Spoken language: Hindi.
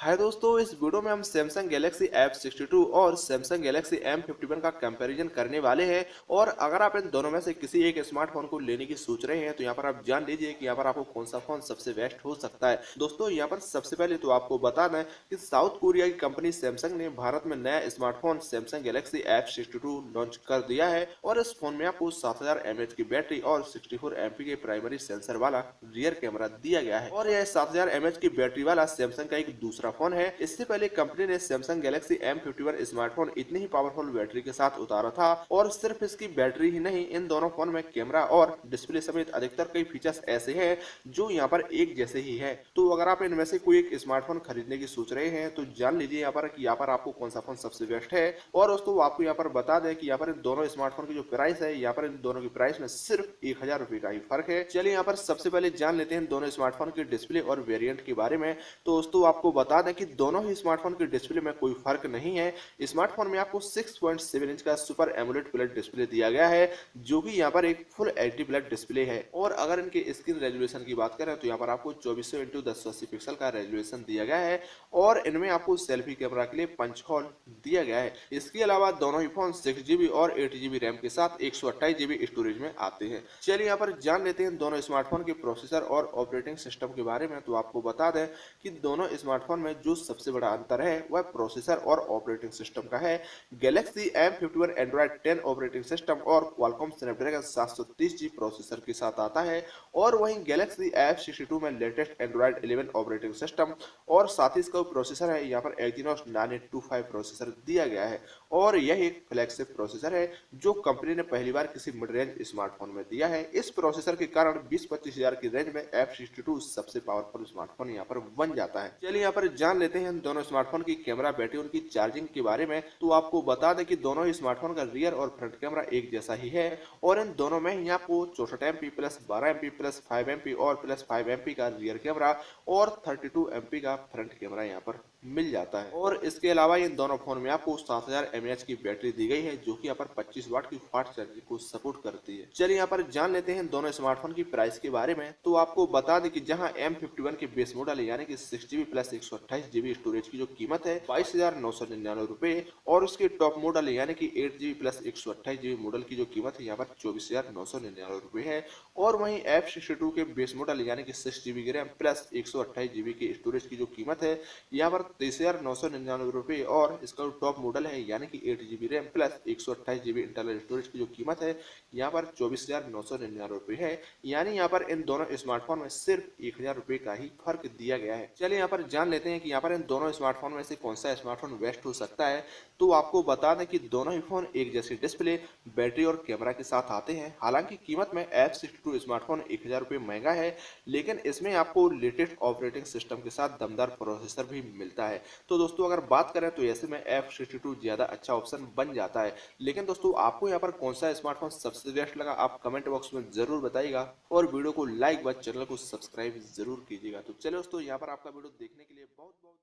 हाय दोस्तों, इस वीडियो में हम सैमसंग गैलेक्सी F62 और सैमसंग गैलेक्सी M51 का कंपैरिजन करने वाले हैं। और अगर आप इन दोनों में से किसी एक स्मार्टफोन को लेने की सोच रहे हैं तो यहाँ पर आप जान लीजिए कि यहाँ पर आपको कौन सा फोन सबसे बेस्ट हो सकता है। दोस्तों यहाँ पर सबसे पहले तो आपको बताना है कि साउथ कोरिया की कंपनी सैमसंग ने भारत में नया smartphone Samsung Galaxy F62 launch कर दिया है। और इस फोन में आपको 7000 mAh की बैटरी और 64 MP के प्राइमरी सेंसर वाला रियर कैमरा दिया गया है। और यह 7000 mAh की बैटरी वाला सैमसंग का एक दूसरा फोन है। इससे पहले कंपनी ने सैमसंग गैलेक्सी M51 स्मार्टफोन इतनी ही पावरफुल बैटरी के साथ उतारा था। और सिर्फ इसकी बैटरी ही नहीं, इन दोनों फोन में कैमरा और डिस्प्ले समेत अधिकतर कई फीचर्स ऐसे हैं जो यहाँ पर एक जैसे ही है। तो अगर आप इनमें से कोई एक स्मार्टफोन खरीदने की सोच रहे हैं तो जान लीजिए यहाँ पर कि यहाँ पर आपको कौन सा फोन सबसे बेस्ट है। और दोस्तों आपको यहाँ पर बता दें कि यहाँ पर इन दोनों स्मार्टफोन की जो प्राइस है, यहाँ पर इन दोनों की प्राइस में सिर्फ 1000 रुपए का ही फर्क है। चलिए यहाँ पर सबसे पहले जान लेते हैं दोनों स्मार्टफोन के डिस्प्ले और वेरिएंट के बारे में। तो दोस्तों आपको बता दें कि दोनों ही स्मार्टफोन के डिस्प्ले में कोई फर्क नहीं है। स्मार्टफोन में आपको 6.7 इंच का सुपर एमोलेड प्लस डिस्प्ले दिया गया है, जो कि यहाँ पर एक फुल एचडी प्लस डिस्प्ले है। और अगर इनके स्क्रीन रेजोल्यूशन की बात करें तो यहाँ पर आपको 2400x1080 पिक्सल का रेजोल्यूशन दिया गया है। और इनमें आपको सेल्फी कैमरा के लिए पंच होल दिया गया है। इसके अलावा दोनों ही फोन 6GB और 8GB रैम के साथ 128GB स्टोरेज में आते हैं। चलिए यहाँ पर जान लेते हैं दोनों स्मार्टफोन के प्रोसेसर और ऑपरेटिंग सिस्टम के बारे में। तो आपको बता दें कि दोनों स्मार्टफोन में जो सबसे बड़ा अंतर है वह प्रोसेसर और ऑपरेटिंग सिस्टम का है। Galaxy M51 Android 10 operating system और क्वालकॉम स्नैपड्रैगन 730G प्रोसेसर के साथ आता है। और वहीं गैलेक्सी F62 में लेटेस्ट एंड्रॉइड 11 ऑपरेटिंग सिस्टम और साथ ही इसका प्रोसेसर है यहाँ पर Exynos 9825 प्रोसेसर दिया गया है। और यह एक फ्लैगशिप प्रोसेसर है जो कंपनी ने पहली बार किसी मिड रेंज स्मार्टफोन में दिया है। इस प्रोसेसर के कारण 20-25 हजार की रेंज में F62 सबसे पावरफुल स्मार्टफोन यहाँ पर बन जाता है। चलिए यहाँ पर जान लेते हैं दोनों स्मार्टफोन की कैमरा बैटरी उनकी चार्जिंग के बारे में। तो आपको बता दें कि दोनों ही स्मार्टफोन का रियर और फ्रंट कैमरा एक जैसा ही है। और इन दोनों में ही आपको 64 MP plus 12 MP plus 5 MP और प्लस 5 MP का रियर कैमरा और 32 MP का फ्रंट कैमरा यहाँ पर मिल जाता है। और इसके अलावा इन दोनों फोन में आपको 7000 mAh की बैटरी दी गई है, जो कि यहाँ पर 25 वाट की फास्ट चार्जिंग को सपोर्ट करती है। चलिए यहाँ पर जान लेते हैं दोनों स्मार्टफोन की प्राइस के बारे में। तो आपको बता दें कि जहां M51 के बेस मॉडल यानी कि 6GB प्लस 128GB स्टोरेज की जो कीमत है 22,999 रुपए, और उसके टॉप मॉडल यानी कि 8GB प्लस 128GB मॉडल की जो कीमत है यहाँ पर 24,999 रुपए है। और वहीं F62 के बेस मॉडल यानी कि 6GB की रैम प्लस 128GB की स्टोरेज की जो कीमत है यहाँ पर 23,999 रुपए, और इसका टॉप मॉडल है यानी कि 8GB RAM plus 128GB internal storage की जो कीमत है यहाँ पर 24,999 रुपए है। यानी यहाँ पर इन दोनों स्मार्टफोन में सिर्फ 1000 रुपए का ही फर्क दिया गया है। चलिए यहाँ पर जान लेते हैं कि यहाँ पर इन दोनों स्मार्टफोन में से कौन सा स्मार्टफोन बेस्ट हो सकता है। तो आपको बता दें कि दोनों ही फोन एक जैसी डिस्प्ले, बैटरी और कैमरा के साथ आते हैं। हालांकि कीमत में F62 स्मार्टफोन 1000 रुपए महंगा है, लेकिन इसमें आपको लेटेस्ट ऑपरेटिंग सिस्टम के साथ दमदार प्रोसेसर भी मिलता है। तो दोस्तों अगर बात करें तो ऐसे में F62 ज्यादा अच्छा ऑप्शन बन जाता है। लेकिन दोस्तों आपको यहाँ पर कौन सा स्मार्टफोन सबसे बेस्ट लगा, आप कमेंट बॉक्स में जरूर बताइएगा। और वीडियो को लाइक व चैनल को सब्सक्राइब जरूर कीजिएगा। तो चलो दोस्तों यहाँ पर आपका वीडियो देखने के लिए बहुत बहुत